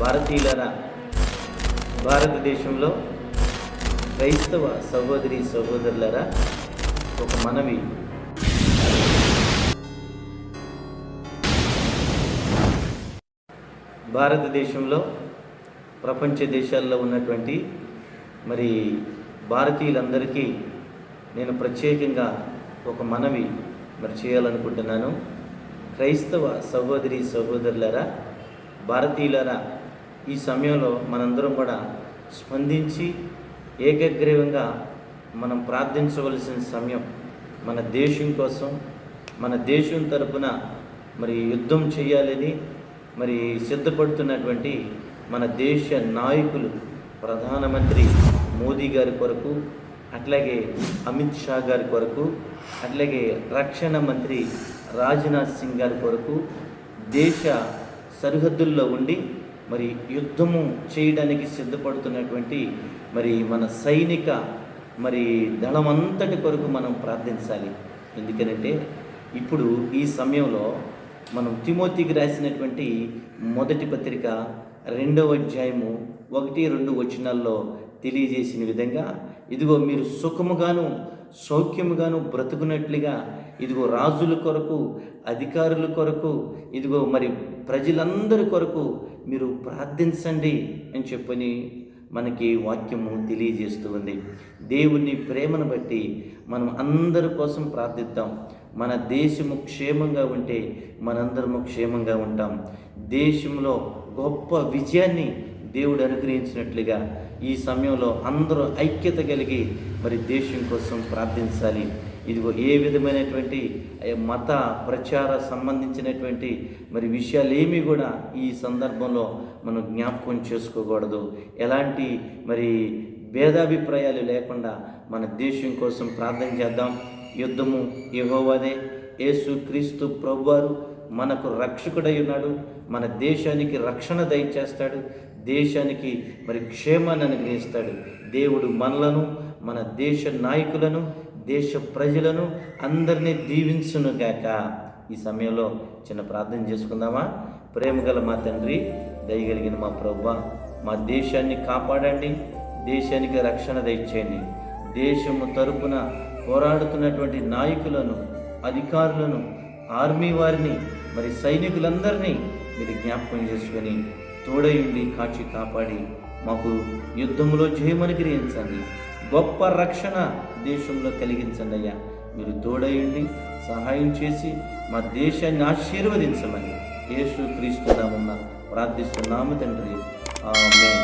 భారతీయులరా, భారతదేశంలో క్రైస్తవ సహోదరి సహోదరులరా, ఒక మనవి. భారతదేశంలో ప్రపంచ దేశాల్లో ఉన్నటువంటి భారతీయులందరికీ నేను ప్రత్యేకంగా ఒక మనవి చేయాలనుకుంటున్నాను. క్రైస్తవ సహోదరి సహోదరులరా, భారతీయులరా, ఈ సమయంలో మనందరం కూడా స్పందించి ఏకగ్రీవంగా మనం ప్రార్థించవలసిన సమయం. మన దేశం కోసం, మన దేశం తరపున యుద్ధం చేయాలని సిద్ధపడుతున్నటువంటి మన దేశ నాయకులు, ప్రధానమంత్రి మోదీ గారి కొరకు, అట్లాగే అమిత్ షా గారి కొరకు, అట్లాగే రక్షణ మంత్రి రాజ్నాథ్ సింగ్ గారి కొరకు దేశ సరిహద్దుల్లో ఉండి యుద్ధము చేయడానికి సిద్ధపడుతున్నటువంటి మన సైనిక దళమంతటి కొరకు మనం ప్రార్థించాలి. ఎందుకనంటే ఇప్పుడు ఈ సమయంలో మనం తిమోతికి రాసినటువంటి మొదటి పత్రిక 2వ అధ్యాయము 1-2 వచనాల్లో తెలియజేసిన విధంగా, ఇదిగో మీరు సుఖముగాను సౌఖ్యముగాను బ్రతుకున్నట్లుగా, ఇదిగో రాజుల కొరకు, అధికారుల కొరకు, ఇదిగో ప్రజలందరి కొరకు మీరు ప్రార్థించండి అని చెప్పని మనకి వాక్యము తెలియజేస్తూ ఉంది. దేవుని ప్రేమను బట్టి మనం అందరి కోసం ప్రార్థిద్దాం. మన దేశము క్షేమంగా ఉంటే మనందరము క్షేమంగా ఉంటాం. దేశంలో గొప్ప విజయాన్ని దేవుడు అనుగ్రహించినట్లుగా ఈ సమయంలో అందరూ ఐక్యత కలిగి దేశం కోసం ప్రార్థించాలి. ఇదిగో ఏ విధమైనటువంటి మత ప్రచార సంబంధించినటువంటి విషయాలు ఏమీ కూడా ఈ సందర్భంలో మనం జ్ఞాపకం చేసుకోకూడదు. ఎలాంటి భేదాభిప్రాయాలు లేకుండా మన దేశం కోసం ప్రార్థన చేద్దాం. యుద్ధము యెహోవాదే. యేసు క్రీస్తు ప్రభువారు మనకు రక్షకుడై ఉన్నాడు. మన దేశానికి రక్షణ దయచేస్తాడు. దేశానికి క్షేమాన్ని అనుగ్రహిస్తాడు. దేవుడు మనలను, మన దేశ నాయకులను, దేశ ప్రజలను అందరినీ దీవించునుగాక. ఈ సమయంలో చిన్న ప్రార్థన చేసుకుందామా? ప్రేమగల మా తండ్రి, దయగలిగిన మా ప్రభువా, మా దేశాన్ని కాపాడండి. దేశానికి రక్షణ దయచేయండి. దేశము తరపున పోరాడుతున్నటువంటి నాయకులను, అధికారులను, ఆర్మీ వారిని, సైనికులందరినీ మీరు జ్ఞాపకం చేసుకొని తోడయుండి కాచి కాపాడి మాకు యుద్ధంలో జయమనుగ్రహించండి. గొప్ప రక్షణ దేశంలో కలిగించండి అయ్యా. మీరు తోడయుండి సహాయం చేసి మా దేశాన్ని ఆశీర్వదించమని యేసు క్రీస్తు నామమున ప్రార్థిస్తున్నాము తండ్రి. ఆమేన్.